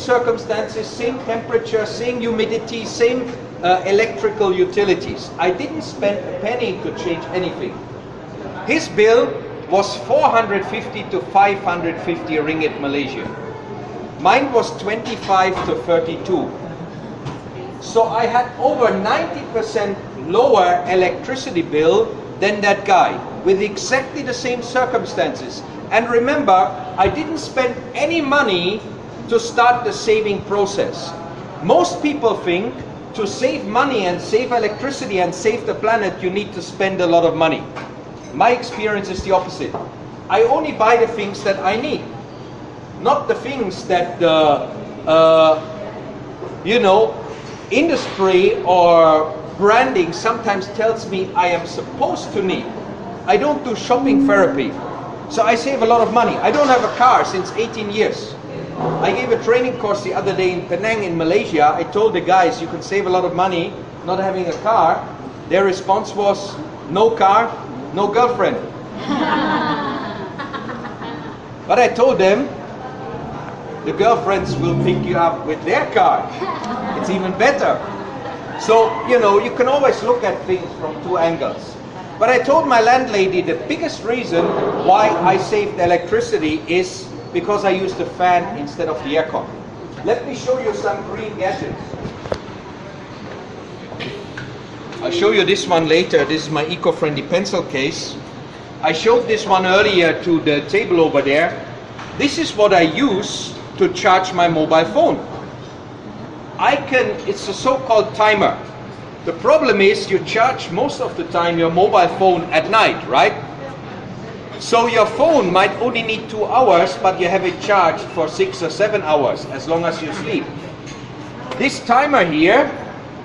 circumstances, same temperature, same humidity, same electrical utilities. I didn't spend a penny to change anything. His bill was 450 to 550 ringgit Malaysian. Mine was 25 to 32. So I had over 90% lower electricity bill than that guy with exactly the same circumstances. And remember, I didn't spend any money to start the saving process. Most people think to save money and save electricity and save the planet, you need to spend a lot of money. My experience is the opposite. I only buy the things that I need, not the things that the industry or branding sometimes tells me I am supposed to need. I don't do shopping therapy, so I save a lot of money. I don't have a car since 18 years. I gave a training course the other day in Penang in Malaysia. I told the guys you can save a lot of money not having a car. Their response was, no car, no girlfriend. But I told them, the girlfriends will pick you up with their car. It's even better. So, you can always look at things from two angles. But I told my landlady the biggest reason why I saved electricity is because I used the fan instead of the aircon. Let me show you some green gadgets. I'll show you this one later. This is my eco-friendly pencil case. I showed this one earlier to the table over there. This is what I use to charge my mobile phone. It's a so-called timer. The problem is you charge most of the time your mobile phone at night, right? So your phone might only need 2 hours, but you have it charged for 6 or 7 hours, as long as you sleep. This timer here,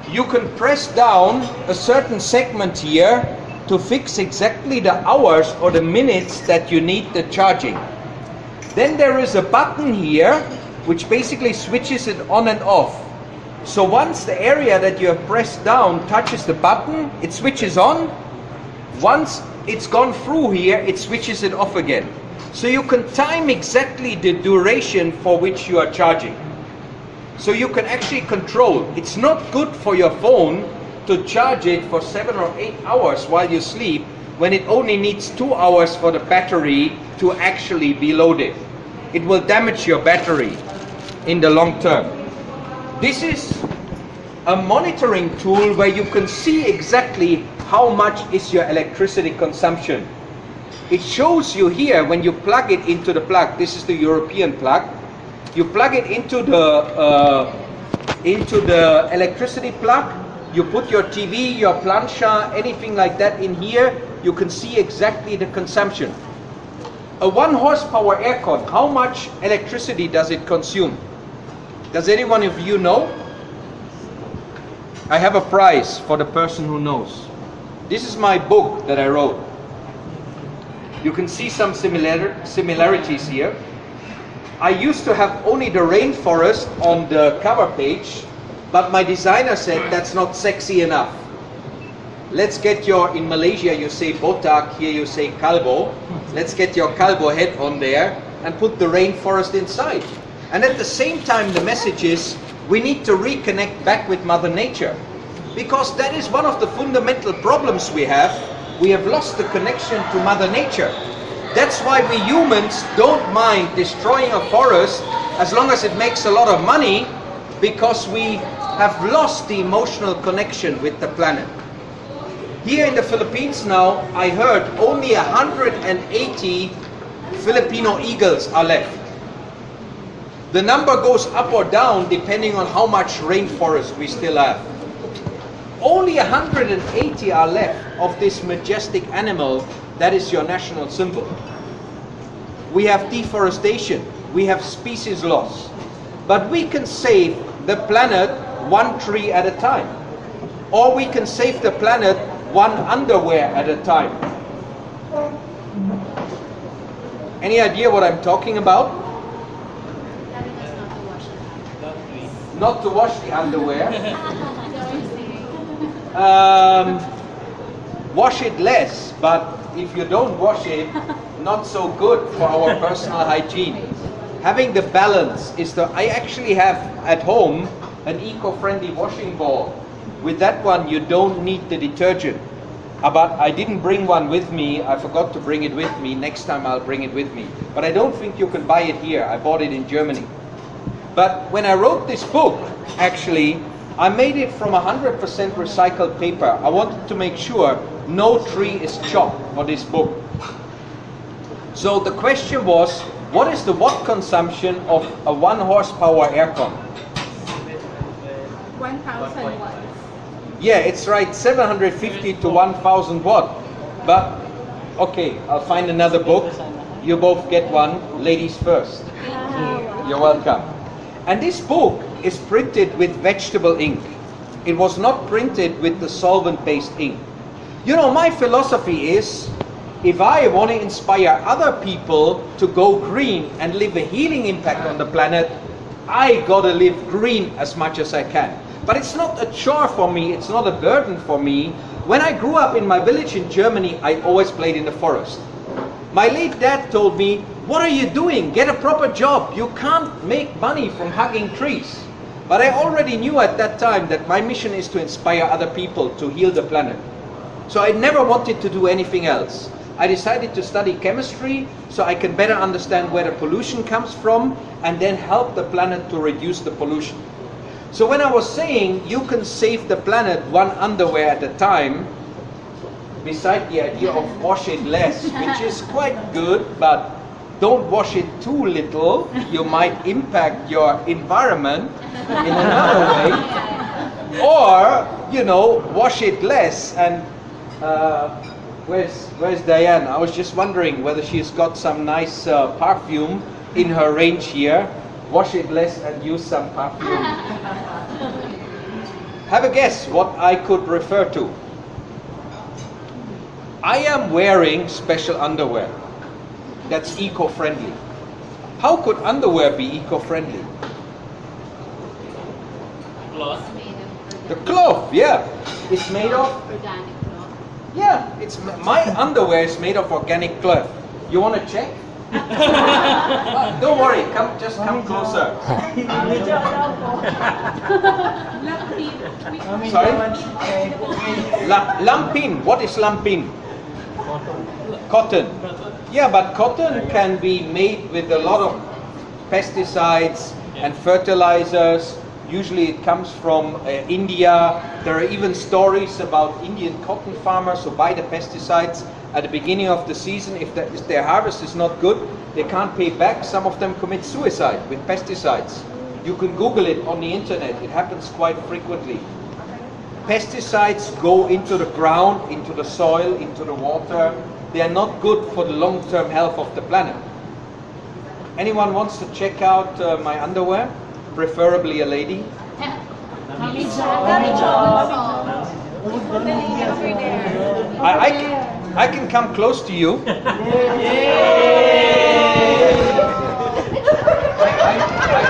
you can press down a certain segment here to fix exactly the hours or the minutes that you need the charging. Then there is a button here, which basically switches it on and off. So once the area that you have pressed down touches the button, it switches on. Once it's gone through here, it switches it off again. So you can time exactly the duration for which you are charging. So you can actually control. It's not good for your phone to charge it for 7 or 8 hours while you sleep, when it only needs 2 hours for the battery to actually be loaded. It will damage your battery in the long term. This is a monitoring tool where you can see exactly how much is your electricity consumption. It shows you here when you plug it into the plug. This is the European plug. You plug it into the electricity plug. You put your TV, your plancha, anything like that in here. You can see exactly the consumption. A 1 horsepower aircon, how much electricity does it consume? Does anyone of you know? I have a prize for the person who knows. This is my book that I wrote. You can see some similarities here. I used to have only the rainforest on the cover page, but my designer said that's not sexy enough. Let's get in Malaysia you say botak, here you say kalbo. Let's get your kalbo head on there and put the rainforest inside. And at the same time the message is, we need to reconnect back with Mother Nature. Because that is one of the fundamental problems we have. We have lost the connection to Mother Nature. That's why we humans don't mind destroying a forest as long as it makes a lot of money, because we have lost the emotional connection with the planet. Here in the Philippines now, I heard only 180 Filipino eagles are left. The number goes up or down depending on how much rainforest we still have. Only 180 are left of this majestic animal that is your national symbol. We have deforestation, we have species loss, but we can save the planet 1 tree at a time, or we can save the planet 1 underwear at a time. Any idea what I'm talking about? Not to wash the underwear. Wash it less, but if you don't wash it, not so good for our personal hygiene. having the balance is the, I actually have at home an eco-friendly washing ball. With that one you don't need the detergent. But I didn't bring one with me, I forgot to bring it with me. Next time I'll bring it with me. But I don't think you can buy it here, I bought it in Germany. But when I wrote this book, actually, I made it from 100% recycled paper. I wanted to make sure no tree is chopped for this book. So the question was, what is the watt consumption of a 1 horsepower aircon? 1,000 watts. Yeah, it's right, 750 to 1,000 watt. But, okay, I'll find another book. You both get one, ladies first. You're welcome. And this book is printed with vegetable ink. It was not printed with the solvent-based ink. You know, my philosophy is, if I want to inspire other people to go green and leave a healing impact on the planet, I gotta live green as much as I can. But it's not a chore for me, it's not a burden for me. When I grew up in my village in Germany, I always played in the forest. My late dad told me, what are you doing? Get a proper job. You can't make money from hugging trees. But I already knew at that time that my mission is to inspire other people to heal the planet. So I never wanted to do anything else. I decided to study chemistry so I can better understand where the pollution comes from and then help the planet to reduce the pollution. So when I was saying you can save the planet one underwear at a time, beside the idea of wash it less, which is quite good, but don't wash it too little, you might impact your environment in another way. Or, you know, wash it less. And where's Diane? I was just wondering whether she's got some nice perfume in her range here. Wash it less and use some perfume. Have a guess what I could refer to. I am wearing special underwear that's eco-friendly. How could underwear be eco-friendly? Cloth. The cloth, yeah. It's made of, Organic cloth. yeah, my underwear is made of organic cloth. You want to check? Don't worry, just come closer. Sorry? Lampin, what is lampin? Cotton. Yeah, but cotton can be made with a lot of pesticides and fertilizers. Usually it comes from India. There are even stories about Indian cotton farmers who buy the pesticides at the beginning of the season. If their harvest is not good, they can't pay back. Some of them commit suicide with pesticides. You can Google it on the internet. It happens quite frequently. Pesticides go into the ground, into the soil, into the water. They are not good for the long-term health of the planet. Anyone wants to check out my underwear? Preferably a lady. I can come close to you.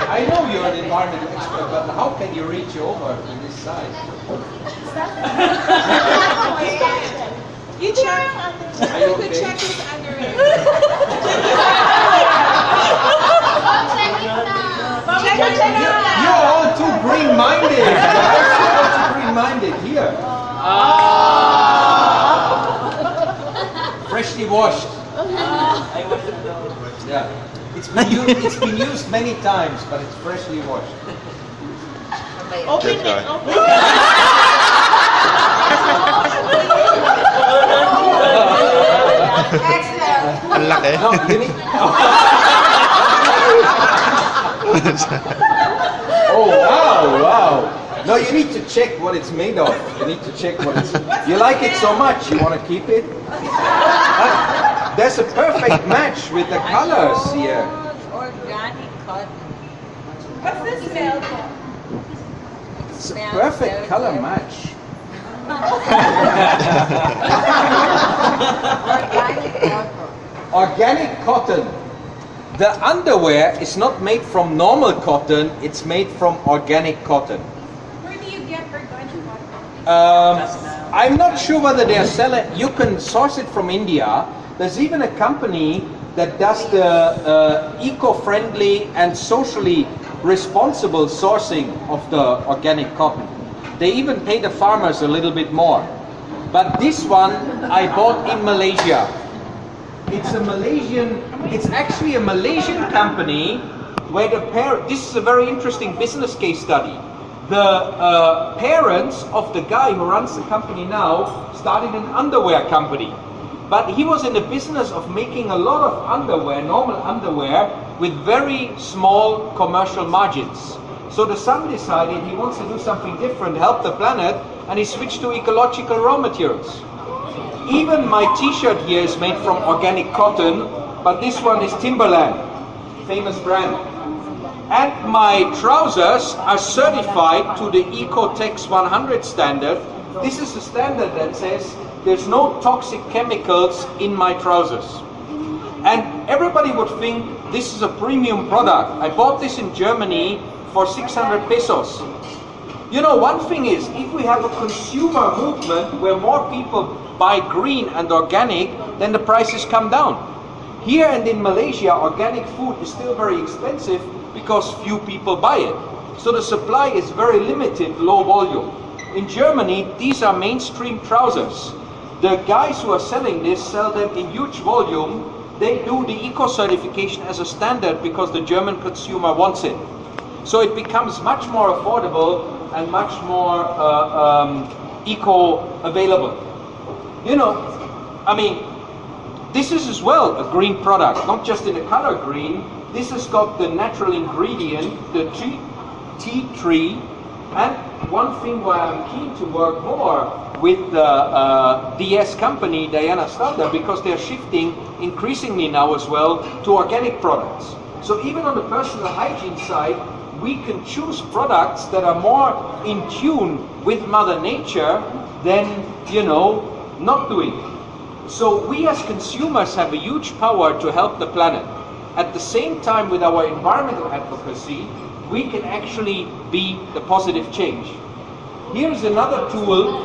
I know you're an environmental expert, but how can you reach over to this side? You check. Are you You could okay? check his underwear. Check it out. You're all too green-minded. You're all too green-minded. Here. Freshly washed. Yeah. It's been used many times, but it's freshly washed. Open it. Open Excellent. Ang laki. No, you need. Oh wow, wow. No, you need to check what it's made of. You need to check what it's. You like it so much, you want to keep it? There's a perfect match with the colors here. Organic cotton. What's this smell? It's a perfect color match. Organic cotton. The underwear is not made from normal cotton, it's made from organic cotton. Where do you get organic cotton? I'm not sure whether they are selling, you can source it from India. There's even a company that does the eco-friendly and socially responsible sourcing of the organic cotton. They even pay the farmers a little bit more. But this one I bought in Malaysia. It's actually a Malaysian company where this is a very interesting business case study. The parents of the guy who runs the company now started an underwear company. But he was in the business of making a lot of underwear, normal underwear, with very small commercial margins. So the son decided he wants to do something different, help the planet, and he switched to ecological raw materials. Even my t-shirt here is made from organic cotton, but this one is Timberland, famous brand. And my trousers are certified to the Ecotex 100 standard. This is a standard that says there's no toxic chemicals in my trousers. And everybody would think this is a premium product. I bought this in Germany for 600 pesos. You know, one thing is, if we have a consumer movement where more people buy green and organic, then the prices come down. Here and in Malaysia, organic food is still very expensive because few people buy it. So the supply is very limited, low volume. In Germany, these are mainstream trousers. The guys who are selling this sell them in huge volume. They do the eco certification as a standard because the German consumer wants it. So it becomes much more affordable and much more eco available. You know, I mean, this is as well a green product, not just in the color green. This has got the natural ingredient, the tea tree. And one thing why I'm keen to work more with the DS company, Diana Standard, because they're shifting increasingly now as well to organic products. So even on the personal hygiene side, we can choose products that are more in tune with Mother Nature than, you know, not doing it. So we as consumers have a huge power to help the planet. At the same time, with our environmental advocacy, we can actually be the positive change. Here's another tool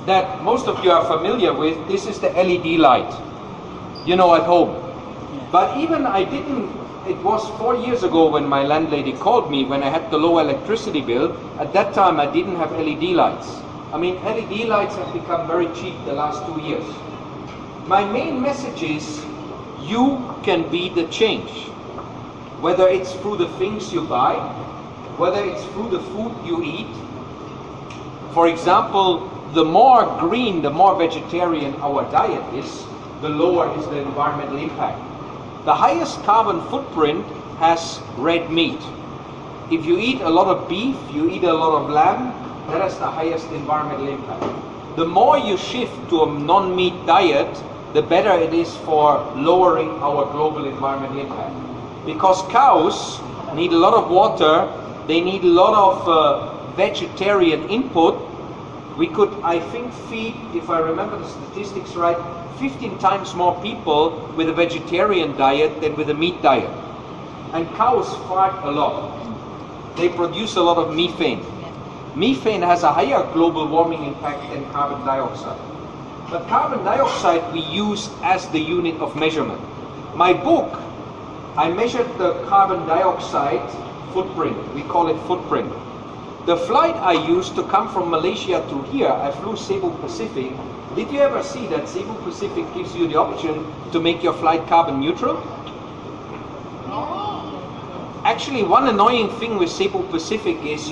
that most of you are familiar with. This is the LED light, you know, at home. But even it was 4 years ago when my landlady called me when I had the low electricity bill. At that time I didn't have LED lights. I mean, LED lights have become very cheap the last 2 years. My main message is, you can be the change. Whether it's through the things you buy, whether it's through the food you eat. For example, the more green, the more vegetarian our diet is, the lower is the environmental impact. The highest carbon footprint has red meat. If you eat a lot of beef, you eat a lot of lamb, that has the highest environmental impact. The more you shift to a non-meat diet, the better it is for lowering our global environmental impact. Because cows need a lot of water, they need a lot of vegetarian input. We could, I think, feed, if I remember the statistics right, 15 times more people with a vegetarian diet than with a meat diet. And cows fart a lot. They produce a lot of methane. Methane has a higher global warming impact than carbon dioxide. But carbon dioxide we use as the unit of measurement. My book, I measured the carbon dioxide footprint. We call it footprint. The flight I used to come from Malaysia to here, I flew Cebu Pacific. Did you ever see that Cebu Pacific gives you the option to make your flight carbon neutral? Actually, one annoying thing with Cebu Pacific is